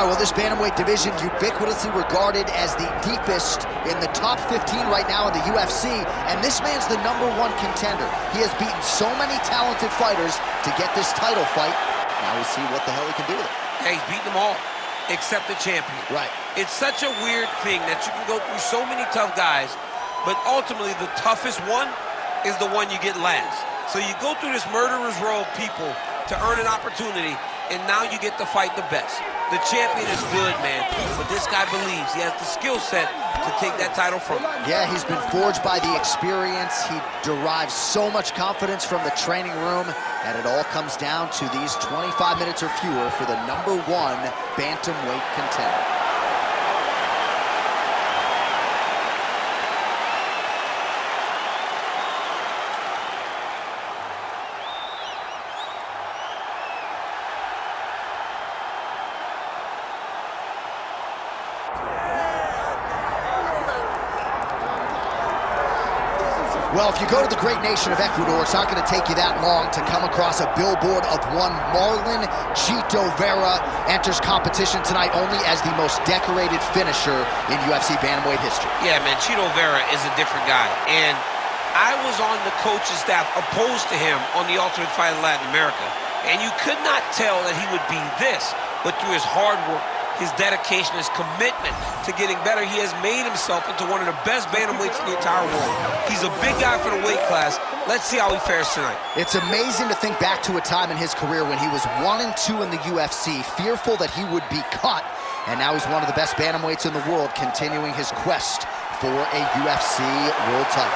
All right, well, this bantamweight division ubiquitously regarded as the deepest in the top 15 right now in the UFC, and this man's the #1 contender. He has beaten so many talented fighters to get this title fight. Now we see what the hell he can do with it. Yeah, he's beaten them all, except the champion. Right. It's such a weird thing that you can go through so many tough guys, but ultimately the toughest one is the one you get last. So you go through this murderer's row of people to earn an opportunity, and now you get to fight the best. The champion is good, man, but this guy believes he has the skill set to take that title from him. Yeah, he's been forged by the experience. He derives so much confidence from the training room, and it all comes down to these 25 minutes or fewer for the #1 bantamweight contender. Well, if you go to the great nation of Ecuador, it's not going to take you that long to come across a billboard of one Marlon Vera. Enters competition tonight only as the most decorated finisher in UFC bantamweight history. Yeah, man, Chito Vera is a different guy. And I was on the coaching staff opposed to him on the Ultimate Fight in Latin America. And you could not tell that he would be this, but through his hard work, his dedication, his commitment to getting better, he has made himself into one of the best bantamweights in the entire world. He's a big guy for the weight class. Let's see how he fares tonight. It's amazing to think back to a time in his career when he was 1-2 in the UFC, fearful that he would be cut, and now he's one of the best bantamweights in the world, continuing his quest for a UFC world title.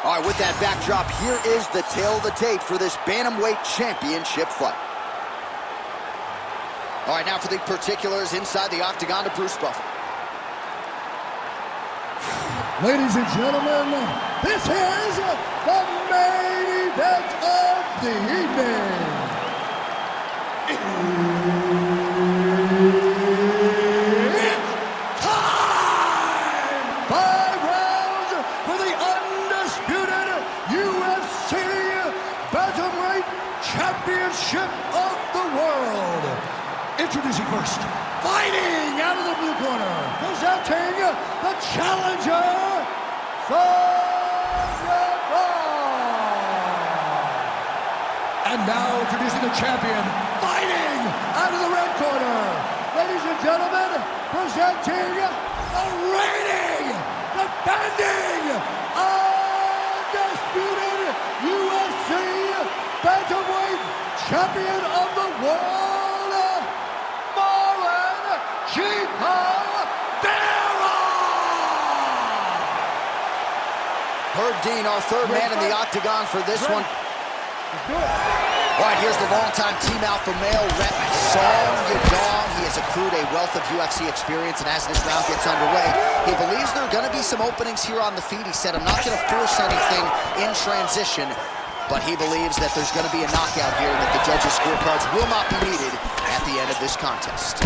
All right, with that backdrop, here is the tale of the tape for this bantamweight championship fight. All right, now for the particulars inside the octagon to Bruce Buffer. Ladies and gentlemen, this is the main event of the evening. It's time! 5 rounds for the undisputed UFC Bantamweight Championship of the world. Introducing first, fighting out of the blue corner, presenting the challenger, and now introducing the champion, fighting out of the red corner. Ladies and gentlemen, presenting the reigning, defending, undisputed UFC Bantamweight Champion of the world, Marlon Vera! Herb Dean, our third man in the octagon for this one. All right, here's the longtime Team Alpha male rep, Yadong. He has accrued a wealth of UFC experience, and as this round gets underway, he believes there are going to be some openings here on the feet. He said, I'm not going to force anything in transition, but he believes that there's going to be a knockout here and that the judges' scorecards will not be needed at the end of this contest.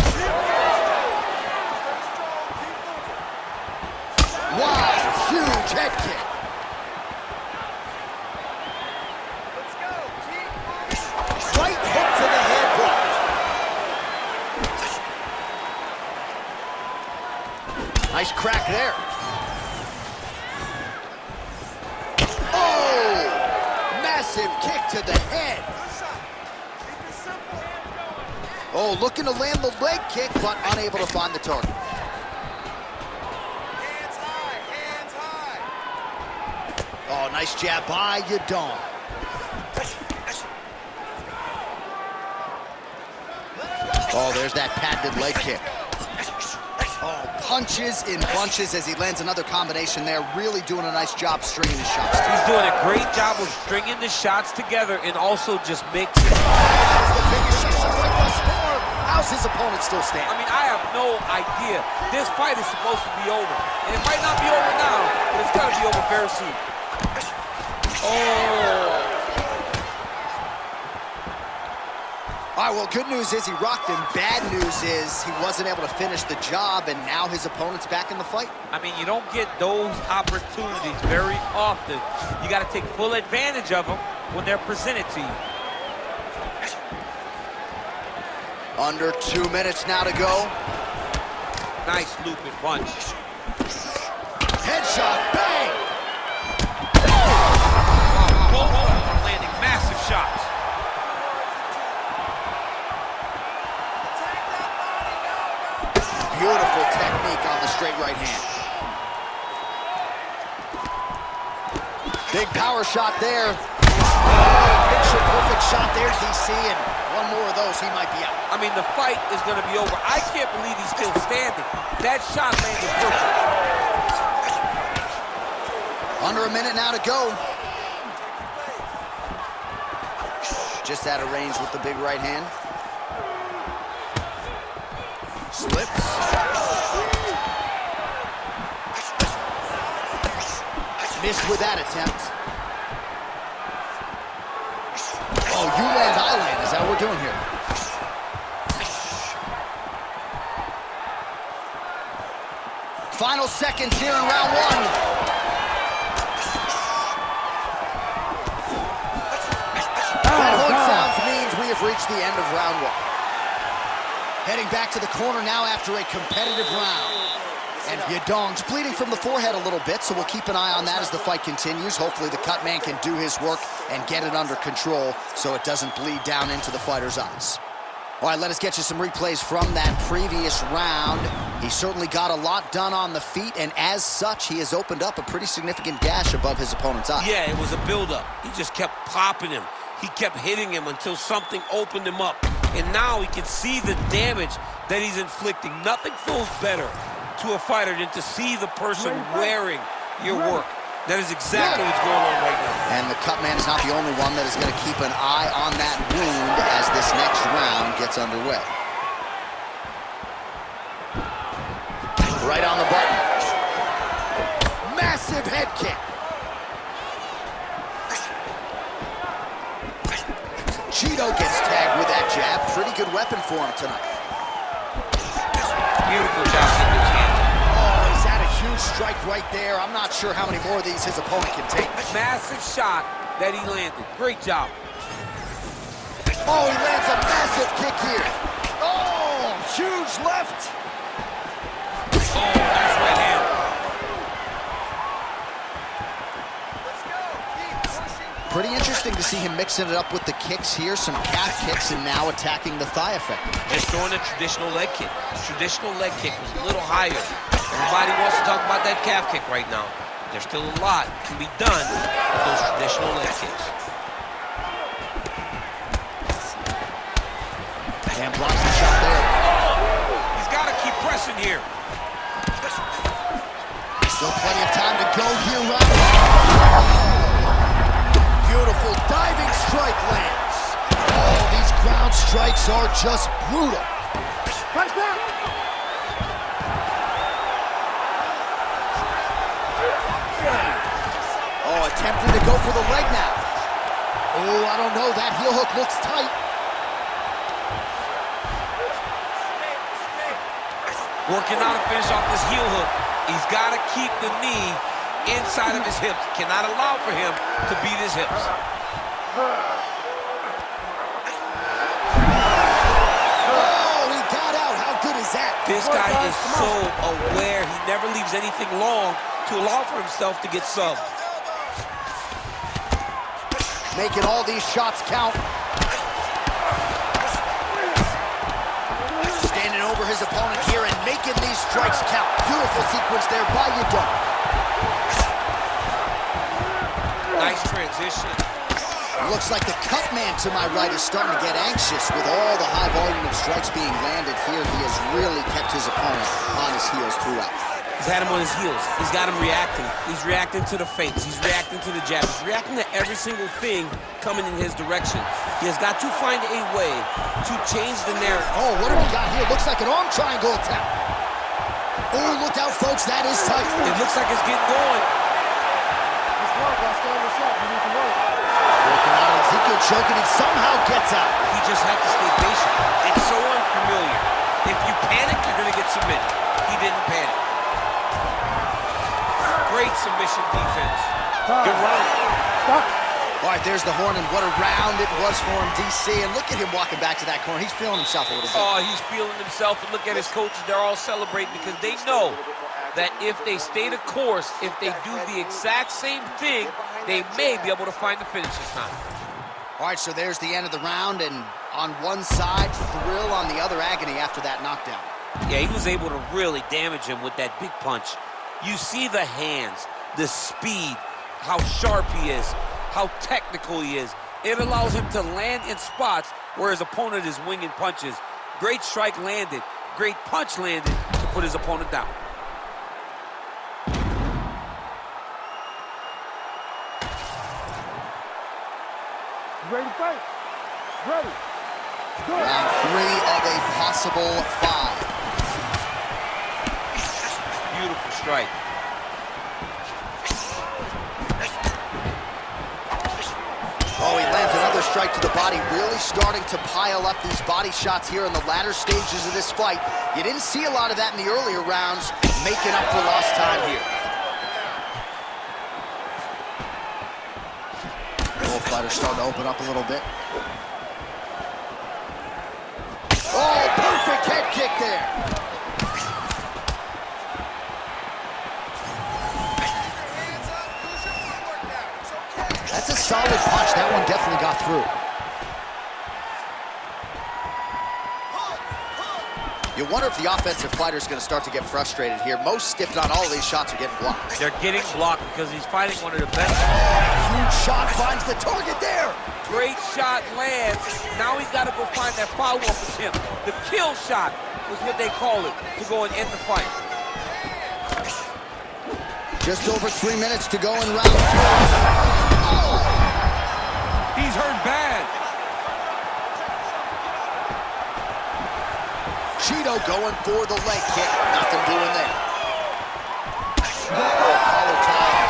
Wow, huge head kick. Right hook to the head blocked. Nice crack there. Oh! Massive kick to the head. Oh, looking to land the leg kick, but unable to find the target. Hands high, hands high. Oh, nice jab by Yadong. Oh, there's that patented leg kick. Oh, punches in bunches as he lands another combination there. Really doing a nice job stringing the shots. He's doing a great job of stringing the shots together and also just mixing. That's the biggest shot thus far. How's his opponent still standing? I mean, I have no idea. This fight is supposed to be over. And it might not be over now, but it's got to be over very soon. Oh! All All right, well, good news is he rocked him. Bad news is he wasn't able to finish the job, and now his opponent's back in the fight. I mean, you don't get those opportunities very often. You got to take full advantage of them when they're presented to you. Under 2 minutes now to go. Nice looping punch. Headshot, bang! Both are landing massive shots. Beautiful technique on the straight right hand. Big power shot there. Picture perfect shot there, DC, and one more of those, he might be out. I mean, the fight is going to be over. I can't believe he's still standing. That shot landed perfect. Under a minute now to go. Just out of range with the big right hand. Slips. Missed with that attempt. Oh, you land, I land. Is that what we're doing here? Final seconds here in round one. That horn sounds means we have reached the end of round one. Heading back to the corner now after a competitive round. And Yadong's bleeding from the forehead a little bit, so we'll keep an eye on that as the fight continues. Hopefully the cut man can do his work and get it under control so it doesn't bleed down into the fighter's eyes. All right, let us get you some replays from that previous round. He certainly got a lot done on the feet, and as such, he has opened up a pretty significant gash above his opponent's eye. Yeah, it was a buildup. He just kept popping him. He kept hitting him until something opened him up. And now he can see the damage that he's inflicting. Nothing feels better to a fighter than to see the person wearing your work. That is exactly what's going on right now. And the cut man is not the only one that is going to keep an eye on that wound as this next round gets underway. Right on the button. Massive head kick. Cheeto gets tagged with that jab. Pretty good weapon for him tonight. Beautiful job in his hand. Oh, he's had a huge strike right there. I'm not sure how many more of these his opponent can take. Massive shot that he landed. Great job. Oh, he lands a massive kick here. Oh, huge left. Oh, nice right hand. Pretty interesting to see him mixing it up with the kicks here, some calf kicks, and now attacking the thigh effect. And throwing a traditional leg kick. The traditional leg kick was a little higher. Everybody wants to talk about that calf kick right now. There's still a lot can be done with those traditional leg kicks. And blocks the shot there. He's got to keep pressing here. Still plenty of time to go here, right? Beautiful diving strike lands. Oh, these ground strikes are just brutal. Right back. Oh, attempting to go for the leg now. Oh, I don't know. That heel hook looks tight. Working out to finish off this heel hook. He's got to keep the knee inside of his hips. Cannot allow for him to beat his hips. Oh, he got out. How good is that? This guy is so aware. He never leaves anything long to allow for himself to get subbed. Making all these shots count. Standing over his opponent here and making these strikes count. Beautiful sequence there by Yadong. Nice transition. Looks like the cut man to my right is starting to get anxious with all the high volume of strikes being landed here. He has really kept his opponent on his heels throughout. He's had him on his heels. He's got him reacting. He's reacting to the feints. He's reacting to the jabs. He's reacting to every single thing coming in his direction. He has got to find a way to change the narrative. Oh, what do we got here? Looks like an arm triangle attempt. Oh, look out, folks. That is tight. It looks like it's getting going. Let's work. Let's start this up. We need to work. Working choking out. Ezekiel choking, he somehow gets out. He just had to stay patient. It's so unfamiliar. If you panic, you're going to get submitted. He didn't panic. Great submission defense. Good round. Stop. All right, there's the horn, and what a round it was for him, DC. And look at him walking back to that corner. He's feeling himself a little bit. Oh, he's feeling himself, and look at his coaches. They're all celebrating because they know that if they stay the course, if they do the exact same thing, they may be able to find the finish this time. All right, so there's the end of the round, and on one side, thrill, on the other, agony after that knockdown. Yeah, he was able to really damage him with that big punch. You see the hands, the speed, how sharp he is, how technical he is. It allows him to land in spots where his opponent is winging punches. Great strike landed, great punch landed to put his opponent down. Ready to fight? Ready. Good. Round 3 of a possible 5. Beautiful strike. Oh, he lands another strike to the body, really starting to pile up these body shots here in the latter stages of this fight. You didn't see a lot of that in the earlier rounds, making up for lost time here. Both fighters starting to open up a little bit. Oh, perfect head kick there. That's a solid punch. That one definitely got through. You wonder if the offensive fighter is going to start to get frustrated here. Most, if not all, of these shots are getting blocked. They're getting blocked because he's fighting one of the best. Huge shot finds the target there. Great shot lands. Now he's got to go find that follow-up attempt. The kill shot was what they call it, to go and end the fight. Just over 3 minutes to go in round 3. He's hurt bad. Cheeto going for the leg kick. Nothing doing there. Oh, collar tie.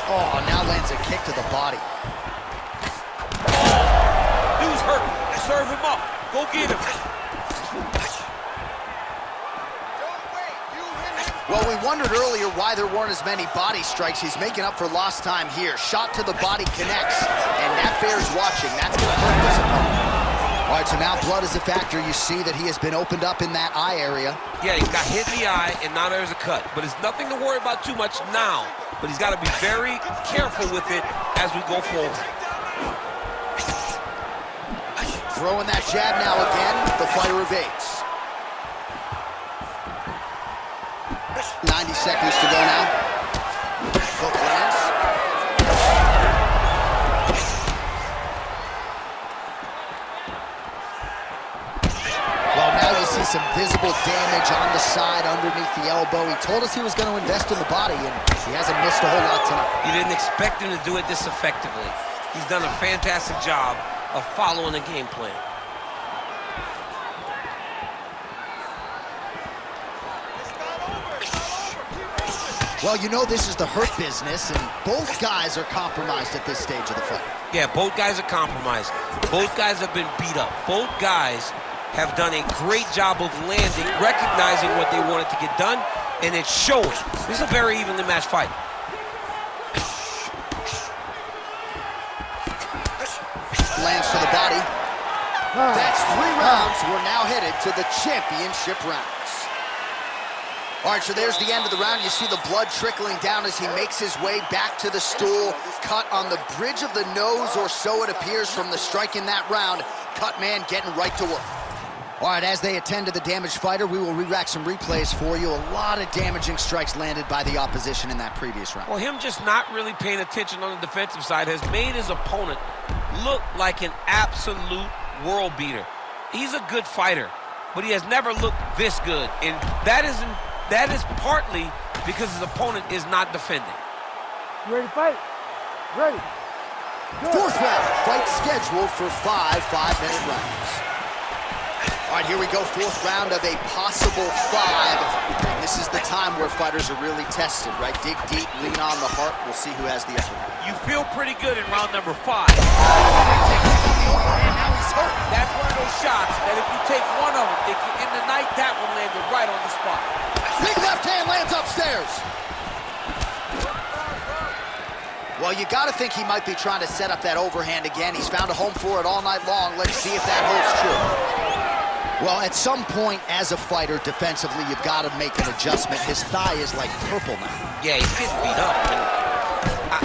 Oh, now lands a kick to the body. Dude's hurt. Serve him up. Go get him. Well, we wondered earlier why there weren't as many body strikes. He's making up for lost time here. Shot to the body connects, and that bears watching. That's going to hurt this opponent. All right, so now blood is a factor. You see that he has been opened up in that eye area. Yeah, he got hit in the eye, and now there's a cut. But it's nothing to worry about too much now. But he's got to be very careful with it as we go forward. Throwing that jab now again. The fighter evades. 90 seconds to go now. Hook lands. Well, now you see some visible damage on the side underneath the elbow. He told us he was going to invest in the body, and he hasn't missed a whole lot tonight. You didn't expect him to do it this effectively. He's done a fantastic job of following the game plan. Well, you know this is the hurt business, and both guys are compromised at this stage of the fight. Yeah, both guys are compromised. Both guys have been beat up. Both guys have done a great job of landing, recognizing what they wanted to get done, and it's showing. This is a very evenly matched fight. Lands to the body. That's 3 rounds. We're now headed to the championship rounds. All right, so there's the end of the round. You see the blood trickling down as he makes his way back to the stool. Cut on the bridge of the nose, or so it appears from the strike in that round. Cut man getting right to work. All right, as they attend to the damaged fighter, we will re-rack some replays for you. A lot of damaging strikes landed by the opposition in that previous round. Well, him just not really paying attention on the defensive side has made his opponent look like an absolute world beater. He's a good fighter, but he has never looked this good, and that is partly because his opponent is not defending. You ready to fight? Ready. Good. 4th round, fight scheduled for 5 5-minute rounds. All right, here we go, fourth round of a possible 5. This is the time where fighters are really tested, right? Dig deep, lean on the heart. We'll see who has the upper hand. You feel pretty good in round number 5. Now he's hurt. That's one of those shots that if you take one of them, if you end the night, that one landed right on the spot. Big left hand lands upstairs. Well, you got to think he might be trying to set up that overhand again. He's found a home for it all night long. Let's see if that holds true. Well, at some point as a fighter, defensively, you've got to make an adjustment. His thigh is like purple now. Yeah, he's getting beat up.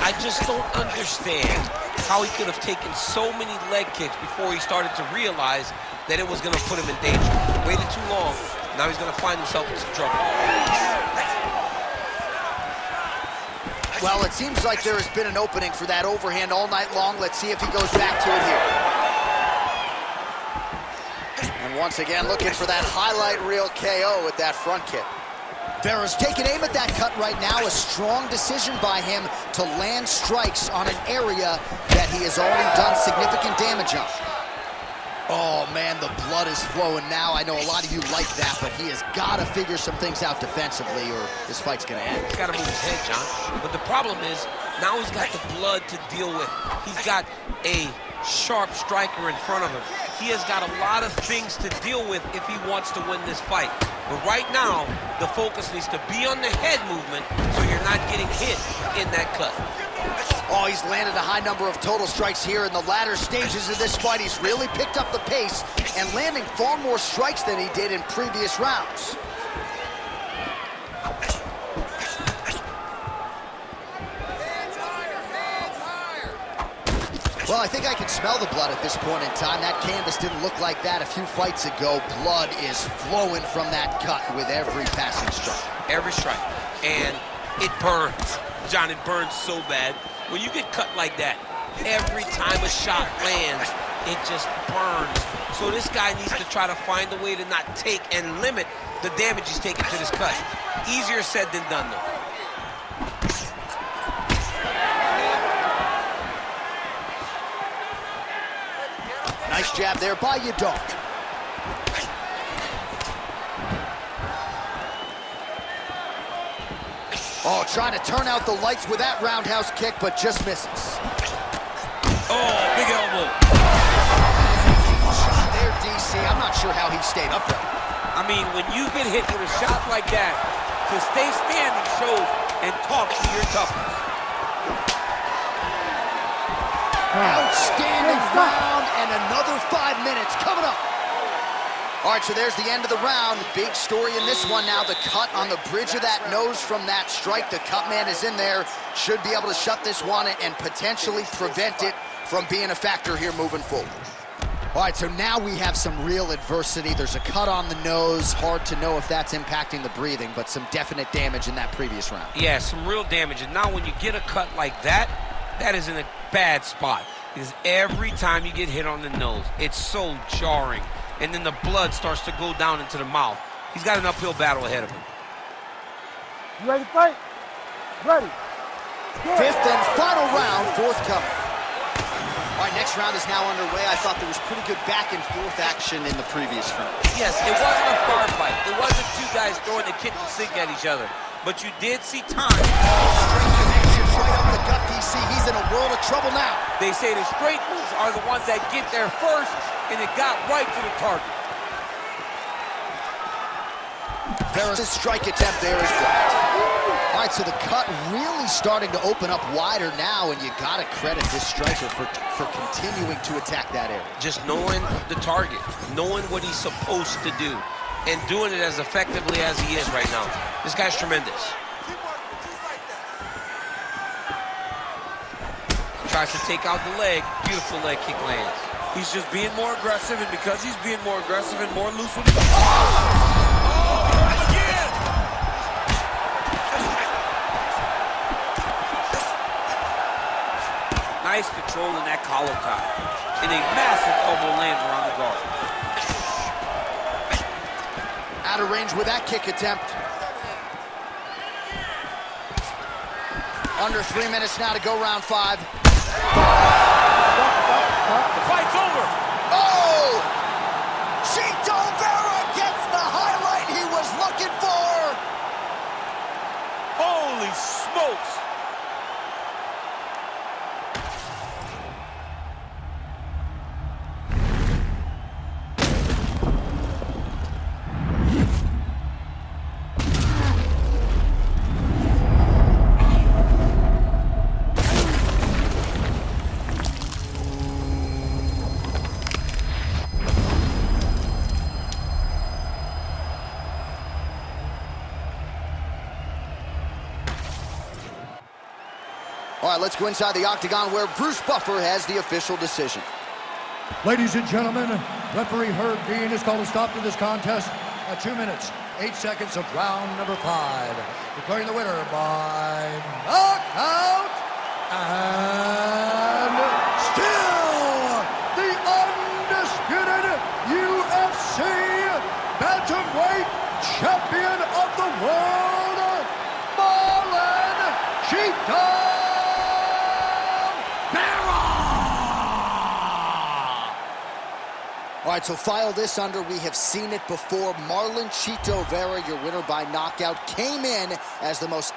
I just don't understand how he could have taken so many leg kicks before he started to realize that it was going to put him in danger. Waited too long. Now he's going to find himself in some trouble. Well, it seems like there has been an opening for that overhand all night long. Let's see if he goes back to it here. And once again, looking for that highlight reel KO with that front kick. Vera's taking aim at that cut right now. A strong decision by him to land strikes on an area that he has already done significant damage on. Oh, man, the blood is flowing now. I know a lot of you like that, but he has got to figure some things out defensively or this fight's going to end. He's got to move his head, John. But the problem is, now he's got the blood to deal with. He's got a sharp striker in front of him. He has got a lot of things to deal with if he wants to win this fight. But right now, the focus needs to be on the head movement so you're not getting hit in that cut. Oh, he's landed a high number of total strikes here in the latter stages of this fight. He's really picked up the pace and landing far more strikes than he did in previous rounds. Hands higher, hands higher. Well, I think I can smell the blood at this point in time. That canvas didn't look like that a few fights ago. Blood is flowing from that cut with every passing strike. Every strike. And it burns. John, it burns so bad. When you get cut like that, every time a shot lands, it just burns. So this guy needs to try to find a way to not take and limit the damage he's taking to this cut. Easier said than done, though. Nice jab there by Yadong. Oh, trying to turn out the lights with that roundhouse kick, but just misses. Oh, big elbow. Shot there, DC. I'm not sure how he stayed up there. I mean, when you get hit with a shot like that, to stay standing shows and talks to your toughness. Outstanding round, and another 5 minutes coming up. All right, so there's the end of the round. Big story in this one now. The cut on the bridge of that nose from that strike. The cut man is in there. Should be able to shut this one and potentially prevent it from being a factor here moving forward. All right, so now we have some real adversity. There's a cut on the nose. Hard to know if that's impacting the breathing, but some definite damage in that previous round. Yeah, some real damage. And now when you get a cut like that, that is in a bad spot. Because every time you get hit on the nose, it's so jarring. And then the blood starts to go down into the mouth. He's got an uphill battle ahead of him. You ready to fight? Ready. Good. Fifth and final round, forthcoming. All right, next round is now underway. I thought there was pretty good back and forth action in the previous round. Yes, it wasn't a bar fight. It wasn't two guys throwing the kitchen sink at each other. But you did see time. Straight connections right up the gut, DC. He's in a world of trouble now. They say the straight moves are the ones that get there first, and it got right to the target. Vera's strike attempt there is blocked. All right, so the cut really starting to open up wider now, and you got to credit this striker for continuing to attack that area. Just knowing the target, knowing what he's supposed to do, and doing it as effectively as he is right now. This guy's tremendous. Keep working just like that. Tries to take out the leg. Beautiful leg kick lands. He's just being more aggressive, and because he's being more aggressive and more loose with the... Nice control in that collar tie. And a massive elbow lands around the guard. Out of range with that kick attempt. Under 3 minutes now to go round 5. The fight's over. Oh! She don't smokes! All right, let's go inside the octagon where Bruce Buffer has the official decision. Ladies and gentlemen, referee Herb Dean has called a stop to this contest at 2 minutes, 8 seconds of round number 5. Declaring the winner by knockout and still the undisputed UFC bantamweight champion of the world, Marlon Yadong. All right, so file this under. We have seen it before. Marlon Chito Vera, your winner by knockout, came in as the most